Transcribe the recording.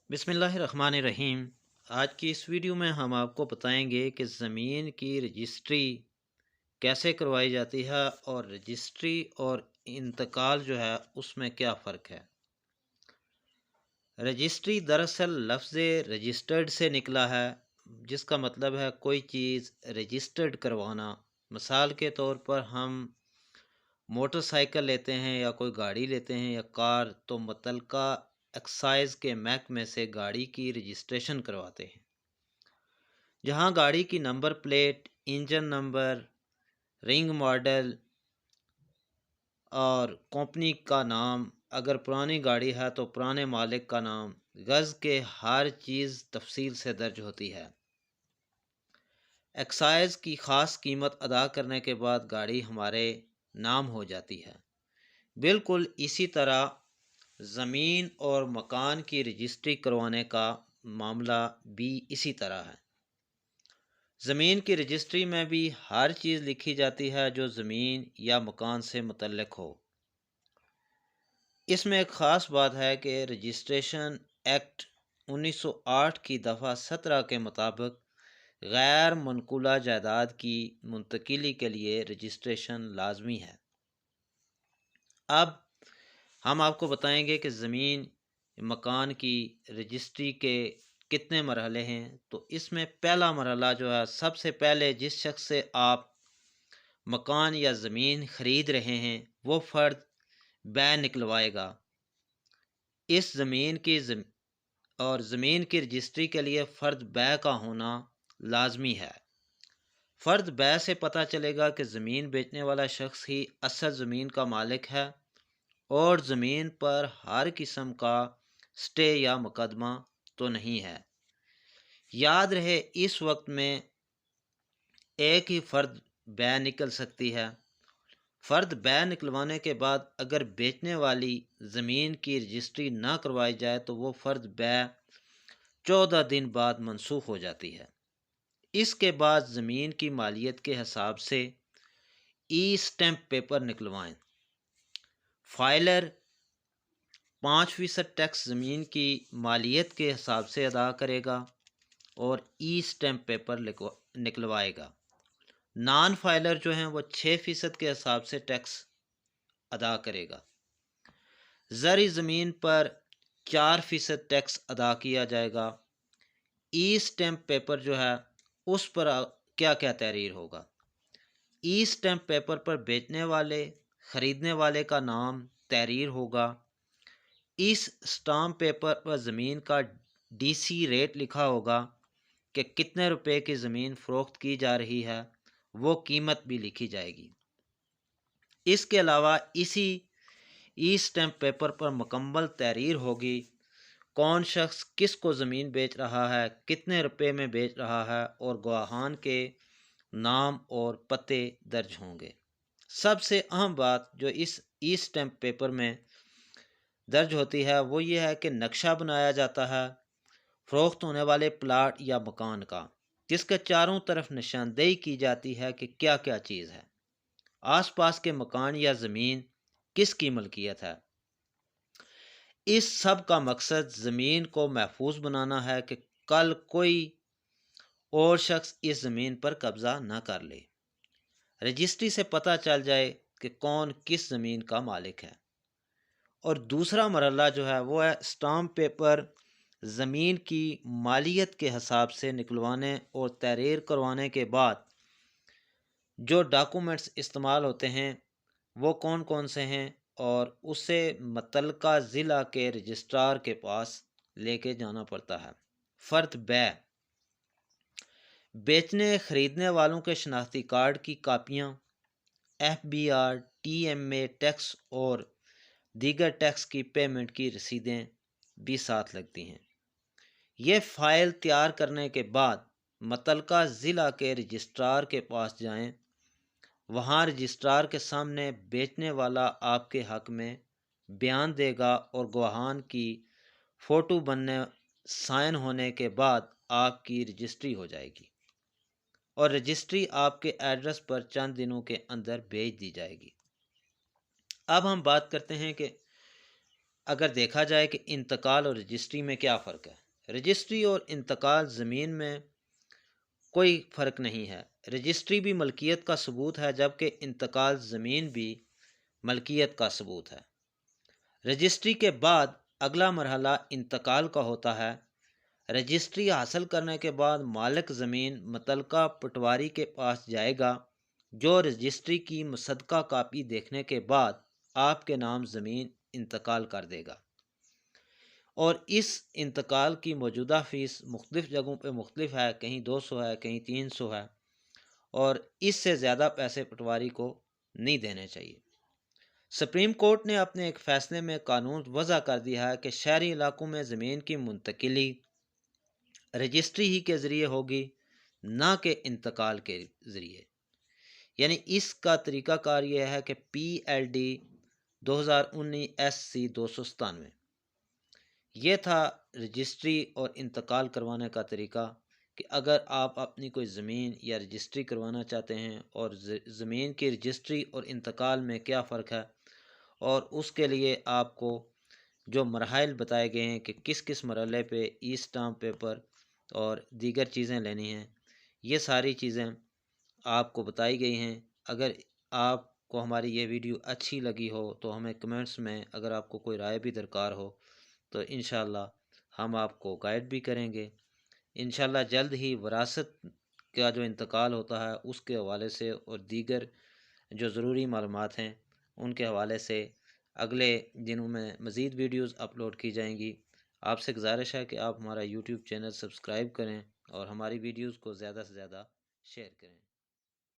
बिस्मिल्लाहिर्रहमानिर्रहीम। आज की इस वीडियो में हम आपको बताएंगे कि ज़मीन की रजिस्ट्री कैसे करवाई जाती है और रजिस्ट्री और इंतकाल जो है उसमें क्या फ़र्क है। रजिस्ट्री दरअसल लफ्ज़ रजिस्टर्ड से निकला है, जिसका मतलब है कोई चीज़ रजिस्टर्ड करवाना। मिसाल के तौर पर हम मोटरसाइकिल लेते हैं या कोई गाड़ी लेते हैं या कार, तो मुतलका एक्साइज़ के महकमे से गाड़ी की रजिस्ट्रेशन करवाते हैं, जहां गाड़ी की number plate, engine number, ring model और कंपनी का नाम, अगर पुरानी गाड़ी है तो पुराने मालिक का नाम, गज़ के हर चीज़ तफसील से दर्ज होती है। एक्साइज़ की ख़ास कीमत अदा करने के बाद गाड़ी हमारे नाम हो जाती है। बिल्कुल इसी तरह ज़मीन और मकान की रजिस्ट्री करवाने का मामला भी इसी तरह है। ज़मीन की रजिस्ट्री में भी हर चीज़ लिखी जाती है जो ज़मीन या मकान से मुतल्लिक हो। इसमें एक ख़ास बात है कि रजिस्ट्रेशन एक्ट 1908 की दफ़ा 17 के मुताबिक गैर मनकूला जायदाद की मुंतकिली के लिए रजिस्ट्रेशन लाजमी है। अब हम आपको बताएंगे कि ज़मीन मकान की रजिस्ट्री के कितने मरहले हैं। तो इसमें पहला मरहला जो है, सबसे पहले जिस शख्स से आप मकान या ज़मीन ख़रीद रहे हैं वो फ़र्द बै निकलवाएगा। इस ज़मीन की और ज़मीन की रजिस्ट्री के लिए फ़र्द बै का होना लाजमी है। फ़र्द बै से पता चलेगा कि ज़मीन बेचने वाला शख्स ही असल ज़मीन का मालिक है और ज़मीन पर हर किस्म का स्टे या मुकदमा तो नहीं है। याद रहे, इस वक्त में एक ही फ़र्द बै निकल सकती है। फ़र्द बै निकलवाने के बाद अगर बेचने वाली ज़मीन की रजिस्ट्री ना करवाई जाए तो वो फ़र्द बै 14 दिन बाद मनसूख हो जाती है। इसके बाद ज़मीन की मालियत के हिसाब से ई स्टैम्प पेपर निकलवाएं। फाइलर 5% टैक्स ज़मीन की मालियत के हिसाब से अदा करेगा और ई स्टैम्प पेपर निकलवाएगा। नॉन फाइलर जो हैं वो 6% के हिसाब से टैक्स अदा करेगा। ज़री ज़मीन पर 4% टैक्स अदा किया जाएगा। ई स्टैम्प पेपर जो है उस पर क्या क्या तहरीर होगा। ई स्टैम्प पेपर पर बेचने वाले, ख़रीदने वाले का नाम तहरीर होगा। इस स्टाम्प पेपर पर ज़मीन का डीसी रेट लिखा होगा कि कितने रुपए की ज़मीन फ़रोख्त की जा रही है, वो कीमत भी लिखी जाएगी। इसके अलावा इसी ई स्टैम्प पेपर पर मुकम्मल तहरीर होगी, कौन शख्स किस को ज़मीन बेच रहा है, कितने रुपए में बेच रहा है और गवाहान के नाम और पते दर्ज होंगे। सबसे अहम बात जो इस ई स्टैम्प पेपर में दर्ज होती है वो ये है कि नक्शा बनाया जाता है फ़रोख्त होने वाले प्लाट या मकान का, जिसके चारों तरफ निशानदेही की जाती है कि क्या क्या चीज़ है। आसपास के मकान या ज़मीन किसकी मलकियत है। इस सब का मकसद ज़मीन को महफूज बनाना है कि कल कोई और शख्स इस ज़मीन पर कब्ज़ा न कर ले। रजिस्ट्री से पता चल जाए कि कौन किस ज़मीन का मालिक है। और दूसरा मरहला जो है वो है स्टाम्प पेपर ज़मीन की मालियत के हिसाब से निकलवाने और तहरीर करवाने के बाद जो डॉक्यूमेंट्स इस्तेमाल होते हैं वो कौन कौन से हैं, और उसे मुतल्लिका ज़िला के रजिस्ट्रार के पास लेके जाना पड़ता है। फ़र्द बै बेचने ख़रीदने वालों के शनाख्ती कार्ड की कापियाँ, FBR, TMA टैक्स और दीगर टैक्स की पेमेंट की रसीदें भी साथ लगती हैं। ये फ़ाइल तैयार करने के बाद मुतल्लिका ज़िला के रजिस्ट्रार के पास जाएं। वहाँ रजिस्ट्रार के सामने बेचने वाला आपके हक़ में बयान देगा और गवाहान की फ़ोटो बनने, साइन होने के बाद आपकी रजिस्ट्री हो जाएगी और रजिस्ट्री आपके एड्रेस पर चंद दिनों के अंदर भेज दी जाएगी। अब हम बात करते हैं कि اگر دیکھا جائے کہ انتقال اور رجسٹری میں کیا فرق ہے، رجسٹری اور انتقال زمین میں کوئی فرق نہیں ہے۔ رجسٹری بھی ملکیت کا ثبوت ہے جبکہ انتقال زمین بھی ملکیت کا ثبوت ہے۔ رجسٹری کے بعد اگلا مرحلہ انتقال کا ہوتا ہے۔ رجسٹری حاصل کرنے کے بعد مالک زمین متعلقہ پٹواری کے پاس جائے گا، جو رجسٹری کی مصدقہ کاپی دیکھنے کے بعد آپ کے نام زمین انتقال کر دے گا، اور اس انتقال کی موجودہ فیس مختلف جگہوں پہ مختلف ہے، کہیں 200 ہے، کہیں 300 ہے، اور اس سے زیادہ پیسے پٹواری کو نہیں دینے چاہیے۔ سپریم کورٹ نے اپنے ایک فیصلے میں قانون وضع کر دیا ہے کہ شہری علاقوں میں زمین کی منتقلی رجسٹری ہی کے ذریعے ہوگی، نہ کہ انتقال کے ذریعے۔ یعنی اس کا طریقہ کار یہ ہے کہ PLD 2019 SC 297 یہ تھا رجسٹری اور انتقال کروانے کا طریقہ، کہ اگر آپ اپنی کوئی زمین یا رجسٹری کروانا چاہتے ہیں اور زمین کی رجسٹری اور انتقال میں کیا فرق ہے، اور اس کے لیے آپ کو جو مراحل بتائے گئے ہیں کہ کس کس مرحلے پہ ای اسٹامپ پیپر اور دیگر چیزیں لینی ہیں، یہ ساری چیزیں آپ کو بتائی گئی ہیں۔ اگر آپ کو ہماری یہ ویڈیو اچھی لگی ہو تو ہمیں کمنٹس میں اگر آپ کو کوئی رائے بھی درکار ہو تو انشاءاللہ ہم آپ کو گائیڈ بھی کریں گے۔ انشاءاللہ جلد ہی وراثت کا جو انتقال ہوتا ہے اس کے حوالے سے اور دیگر جو ضروری معلومات ہیں ان کے حوالے سے اگلے دنوں میں مزید ویڈیوز اپلوڈ کی جائیں گی۔ آپ سے گزارش ہے کہ آپ ہمارا یوٹیوب چینل سبسکرائب کریں اور ہماری ویڈیوز کو زیادہ سے زیادہ شیئر کریں۔